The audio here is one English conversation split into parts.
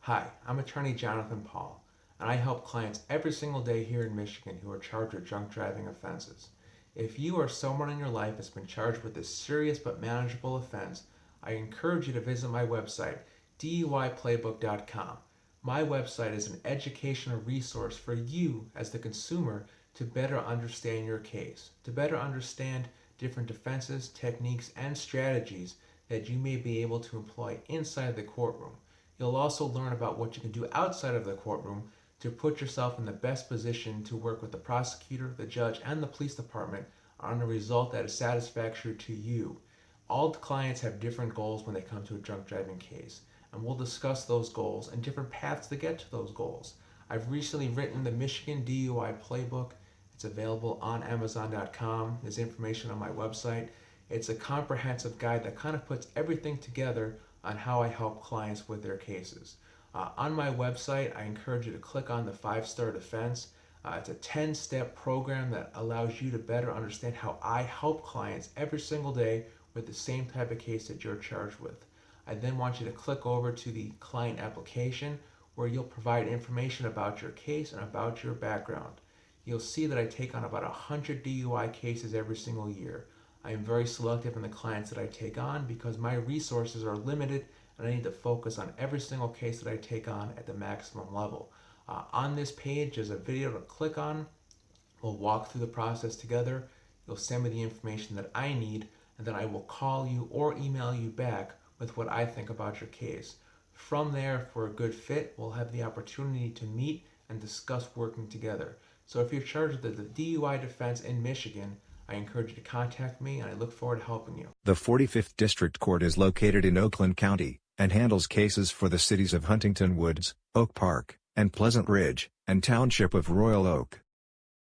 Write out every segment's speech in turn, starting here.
Hi, I'm attorney Jonathan Paul, and I help clients every single day here in Michigan who are charged with drunk driving offenses. If you or someone in your life has been charged with a serious but manageable offense, I encourage you to visit my website, DUIPlaybook.com. My website is an educational resource for you as the consumer to better understand your case, to better understand different defenses, techniques, and strategies that you may be able to employ inside the courtroom. You'll also learn about what you can do outside of the courtroom to put yourself in the best position to work with the prosecutor, the judge, and the police department on a result that is satisfactory to you. All clients have different goals when they come to a drunk driving case, and we'll discuss those goals and different paths to get to those goals. I've recently written the Michigan DUI Playbook. It's available on Amazon.com. There's information on my website. It's a comprehensive guide that kind of puts everything together on how I help clients with their cases. On my website, I encourage you to click on the 5-star defense. It's a 10-step program that allows you to better understand how I help clients every single day with the same type of case that you're charged with. I then want you to click over to the client application where you'll provide information about your case and about your background. You'll see that I take on about 100 DUI cases every single year. I am very selective in the clients that I take on because my resources are limited and I need to focus on every single case that I take on at the maximum level. On this page, there's a video to click on. We'll walk through the process together. You'll send me the information that I need, and then I will call you or email you back with what I think about your case. From there, if we're a good fit, we'll have the opportunity to meet and discuss working together. So if you're charged with the DUI defense in Michigan, I encourage you to contact me, and I look forward to helping you. The 45th District Court is located in Oakland County, and handles cases for the cities of Huntington Woods, Oak Park, and Pleasant Ridge, and Township of Royal Oak.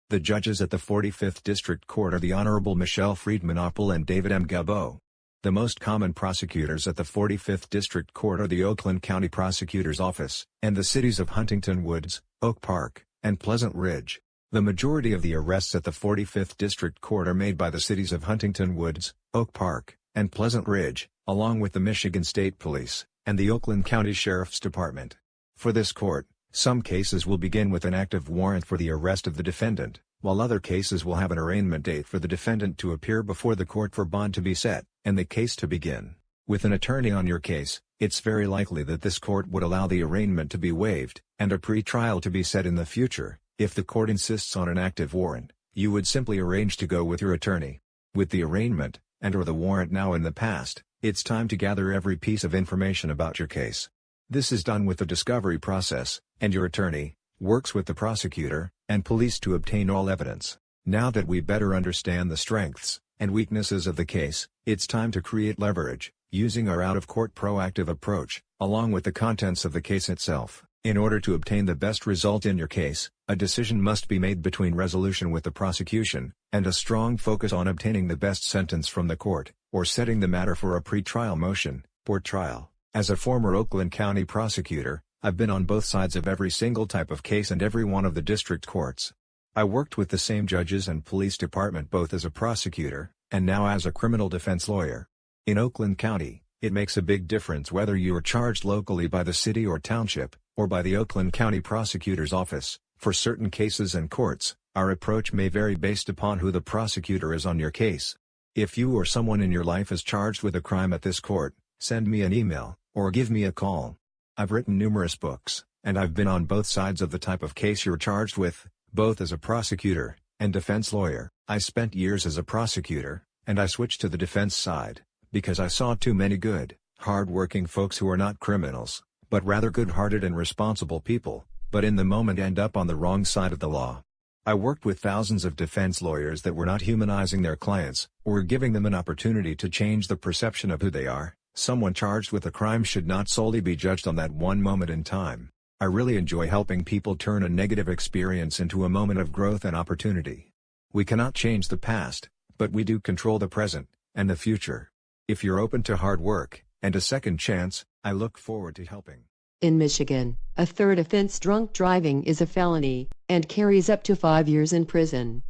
The judges at the 45th District Court are the Honorable Michelle Friedman Appel and David M. Gubow. The most common prosecutors at the 45th District Court are the Oakland County Prosecutor's Office, and the cities of Huntington Woods, Oak Park, and Pleasant Ridge. The majority of the arrests at the 45th District Court are made by the cities of Huntington Woods, Oak Park, and Pleasant Ridge, along with the Michigan State Police, and the Oakland County Sheriff's Department. For this court, some cases will begin with an active warrant for the arrest of the defendant, while other cases will have an arraignment date for the defendant to appear before the court for bond to be set, and the case to begin. With an attorney on your case, it's very likely that this court would allow the arraignment to be waived, and a pre-trial to be set in the future. If the court insists on an active warrant, you would simply arrange to go with your attorney. With the arraignment, and/or the warrant now in the past, it's time to gather every piece of information about your case. This is done with the discovery process, and your attorney works with the prosecutor and police to obtain all evidence. Now that we better understand the strengths and weaknesses of the case, it's time to create leverage, using our out-of-court proactive approach, along with the contents of the case itself. In order to obtain the best result in your case, a decision must be made between resolution with the prosecution, and a strong focus on obtaining the best sentence from the court, or setting the matter for a pre-trial motion, or trial. As a former Oakland County prosecutor, I've been on both sides of every single type of case and every one of the district courts. I worked with the same judges and police department both as a prosecutor, and now as a criminal defense lawyer. In Oakland County, it makes a big difference whether you are charged locally by the city or township, or by the Oakland County Prosecutor's Office. For certain cases and courts, our approach may vary based upon who the prosecutor is on your case. If you or someone in your life is charged with a crime at this court, send me an email, or give me a call. I've written numerous books, and I've been on both sides of the type of case you're charged with, both as a prosecutor and defense lawyer. I spent years as a prosecutor, and I switched to the defense side, because I saw too many good, hard-working folks who are not criminals, but rather good-hearted and responsible people, but in the moment end up on the wrong side of the law. I worked with thousands of defense lawyers that were not humanizing their clients, or giving them an opportunity to change the perception of who they are. Someone charged with a crime should not solely be judged on that one moment in time. I really enjoy helping people turn a negative experience into a moment of growth and opportunity. We cannot change the past, but we do control the present, and the future. If you're open to hard work, and a second chance, I look forward to helping. In Michigan, a third offense drunk driving is a felony, and carries up to 5 years in prison.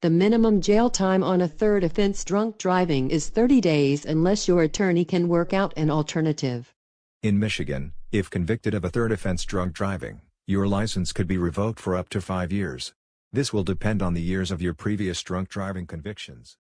The minimum jail time on a third offense drunk driving is 30 days unless your attorney can work out an alternative. In Michigan, if convicted of a third offense drunk driving, your license could be revoked for up to 5 years. This will depend on the years of your previous drunk driving convictions.